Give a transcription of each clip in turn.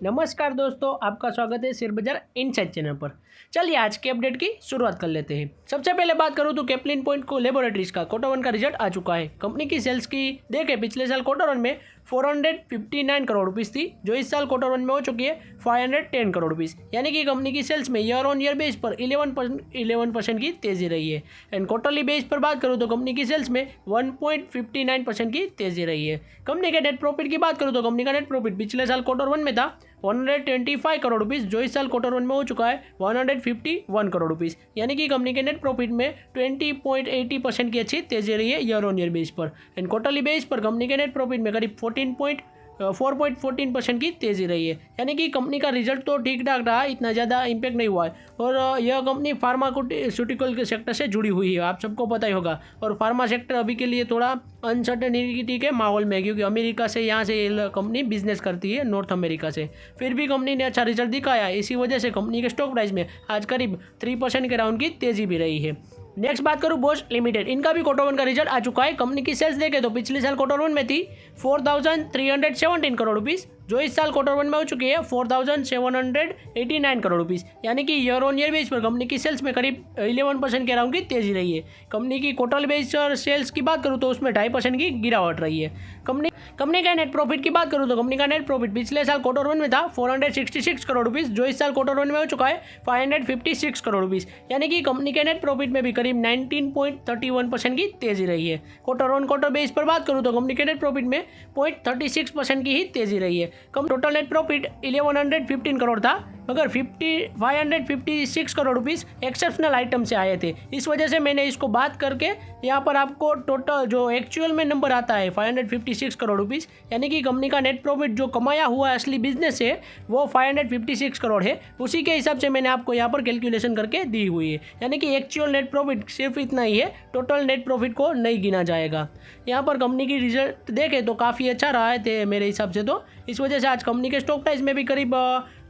नमस्कार दोस्तों, आपका स्वागत है शेयर बाजार इनसाइड चैनल पर। चलिए आज के अपडेट की शुरुआत कर लेते हैं। सबसे पहले बात करूं तो कैप्लिन पॉइंट को लेबोरेटरीज का क्वार्टर वन का रिजल्ट आ चुका है। कंपनी की सेल्स की देखें पिछले साल क्वार्टर वन में 459 करोड़ रुपीस थी, जो इस साल क्वार्टर वन में हो चुकी है 510 करोड़ रुपीस। यानी कि कंपनी की सेल्स में ईयर ऑन ईयर बेस पर 11% की तेजी रही है। एंड क्वार्टरली बेस पर बात करूँ तो कंपनी की सेल्स में 1.59% की तेजी रही है। कंपनी के नेट प्रॉफिट की बात करूँ तो कंपनी का नेट प्रॉफिट पिछले साल क्वार्टर वन में था 125 करोड़ रुपीस, जो इस साल क्वार्टर वन में हो चुका है 151 करोड़ रुपीस। यानी कि कंपनी के नेट प्रॉफिट में 20.80% की अच्छी तेजी रही है ईयर ऑन ईयर बेस पर। एंड क्वार्टरली बेस पर कंपनी के नेट प्रॉफिट में करीब 4.14% की तेज़ी रही है। यानी कि कंपनी का रिजल्ट तो ठीक ठाक रहा, इतना ज़्यादा इम्पैक्ट नहीं हुआ है। और यह कंपनी फार्मास्यूटिकल के सेक्टर से जुड़ी हुई है, आप सबको पता ही होगा। और फार्मा सेक्टर अभी के लिए थोड़ा अनसर्टेनिटी के माहौल में है, क्योंकि अमेरिका से यहाँ से ये कंपनी बिजनेस करती है, नॉर्थ अमेरिका से। फिर भी कंपनी ने अच्छा रिजल्ट दिखाया है, इसी वजह से कंपनी के स्टॉक प्राइस में आज करीब 3% के राउंड की तेज़ी भी रही है। नेक्स्ट बात करूँ बॉश लिमिटेड, इनका भी क्वार्टर वन का रिजल्ट आ चुका है। कंपनी की सेल्स देखें तो पिछले साल क्वार्टर वन में थी 4,317 करोड़ रुपीस, जो इस साल क्वार्टर वन में हो चुकी है 4,789 करोड़ रुपीस। यानी कि ईयर ऑन ईयर बेस पर कंपनी की सेल्स में करीब 11% के राउंड की तेजी रही है। कंपनी की क्वार्टर बेस और सेल्स की बात करूँ तो उसमें 2.5% की गिरावट रही है। कंपनी का नेट प्रॉफिट की बात करूँ तो कंपनी का नेट प्रॉफिट पिछले साल क्वार्टर वन में था 466 करोड़ रुपीस, जो इस साल क्वार्टर वन में हो चुका है 556 करोड़ रुपीस। यानी कि कंपनी के नेट प्रॉफिट में भी करीब 19.31% की तेजी रही है। क्वार्टर ऑन क्वार्टर बेस पर बात करूँ तो कंपनी के नेट प्रॉफिट में 0.36% की ही तेजी रही है। टोटल नेट प्रॉफिट 1115 करोड़ था, मगर 556 करोड़ रुपीस एक्सेप्शनल आइटम से आए थे। इस वजह से मैंने इसको बात करके यहाँ पर आपको टोटल जो एक्चुअल में नंबर आता है 556 करोड़ रुपीस, यानी कि कंपनी का नेट प्रॉफिट जो कमाया हुआ असली बिजनेस है वो 556 करोड़ है। उसी के हिसाब से मैंने आपको यहाँ पर कैलकुलेशन करके दी हुई है। यानी कि एक्चुअल नेट प्रॉफिट सिर्फ इतना ही है, टोटल नेट प्रॉफिट को नहीं गिना जाएगा। यहाँ पर कंपनी की रिजल्ट देखें तो काफ़ी अच्छा रहा है मेरे हिसाब से, तो इस वजह से आज कंपनी के स्टॉक प्राइस में भी करीब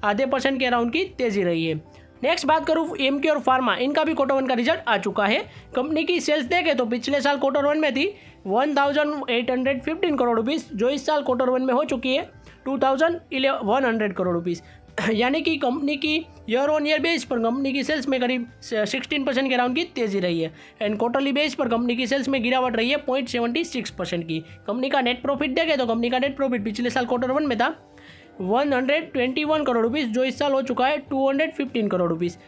0.5% के अराउंड की तेजी रही है। नेक्स्ट बात करूँ एमके और फार्मा, इनका भी क्वार्टर वन का रिजल्ट आ चुका है। कंपनी की सेल्स देखें तो पिछले साल क्वार्टर वन में थी 1,815 करोड़ रुपीस, जो इस साल क्वार्टर वन में हो चुकी है 2,100 करोड़ रुपीस। यानी कि कंपनी की ईयर ऑन ईयर बेस पर कंपनी की सेल्स में करीब 16% के राउंड की तेजी रही है। एंड क्वार्टरली बेस पर कंपनी की सेल्स में गिरावट रही है 0.76% की। कंपनी का नेट प्रॉफिट देखें तो कंपनी का नेट प्रॉफिट पिछले साल क्वार्टर वन में था 121 करोड़ रुपीस, जो इस साल हो चुका है 215 करोड़ रुपीस।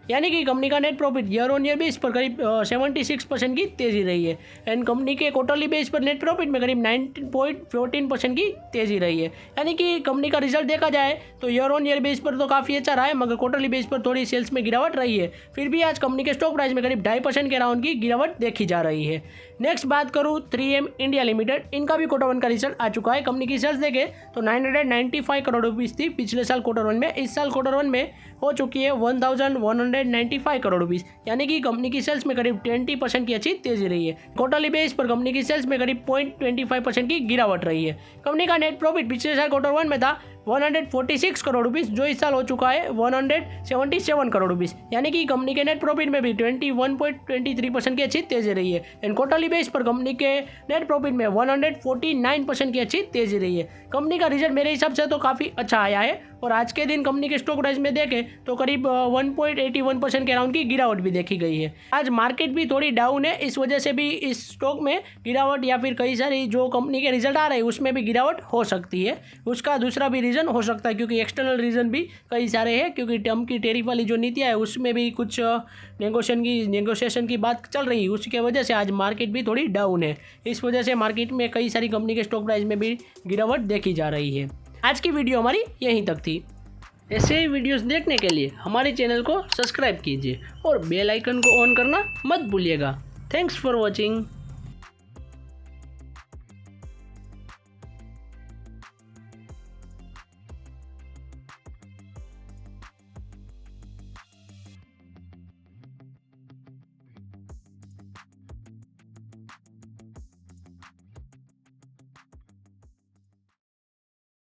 यानी कि कंपनी का net profit year on year base पर करीब 76% की तेजी रही है। एंड कंपनी के क्वार्टरली बेस पर नेट प्रॉफिट में करीब 19.14% की तेजी रही है। यानी कि कंपनी का रिजल्ट देखा जाए तो ईयर ऑन ईयर बेस पर तो काफ़ी अच्छा रहा है, मगर क्वार्टरली बेस पर थोड़ी सेल्स में गिरावट रही है। फिर भी आज कंपनी के स्टॉक प्राइस में करीब 2.5% के राउंड की गिरावट देखी जा रही है। नेक्स्ट बात करूँ 3M इंडिया लिमिटेड, इनका भी क्वार्टर वन का रिजल्ट आ चुका है। कंपनी की सेल्स देखें तो 995 करोड़ रुपीस थी पिछले साल क्वार्टर वन में, इस साल क्वार्टर वन में हो चुकी है 1,195 करोड़ रुपीस। यानी कि कंपनी की सेल्स में करीब 20% की अच्छी तेजी रही है। क्वार्टरली बेस पर कंपनी की सेल्स में करीब 0.25% की गिरावट रही है। कंपनी का नेट प्रॉफिट पिछले साल क्वार्टर वन में था 146 करोड़ रुपीस, जो इस साल हो चुका है 177 करोड़ रुपीस। यानी कि कंपनी के नेट प्रॉफिट में भी 21.23% की अच्छी तेजी रही है। एंड क्वार्टरली बेस पर कंपनी के नेट प्रॉफिट में 149% की अच्छी तेजी रही है। कंपनी का रिजल्ट मेरे हिसाब से तो काफ़ी अच्छा आया है। और आज के दिन कंपनी के स्टॉक प्राइस में देखें तो करीब 1.81% के राउंड की गिरावट भी देखी गई है। आज मार्केट भी थोड़ी डाउन है, इस वजह से भी इस स्टॉक में गिरावट या फिर कई सारी जो कंपनी के रिजल्ट आ रहे हैं उसमें भी गिरावट हो सकती है। उसका दूसरा भी रीज़न हो सकता है, क्योंकि एक्सटर्नल रीज़न भी कई सारे हैं, क्योंकि ट्रम्प की टैरिफ वाली जो नीतियाँ है उसमें भी कुछ नेगोशिएशन की बात चल रही है, उसकी वजह से आज मार्केट भी थोड़ी डाउन है। इस वजह से मार्केट में कई सारी कंपनी के स्टॉक प्राइस में भी गिरावट देखी जा रही है। आज की वीडियो हमारी यहीं तक थी। ऐसे ही वीडियोस देखने के लिए हमारे चैनल को सब्सक्राइब कीजिए और बेल आइकन को ऑन करना मत भूलिएगा। Thanks for watching.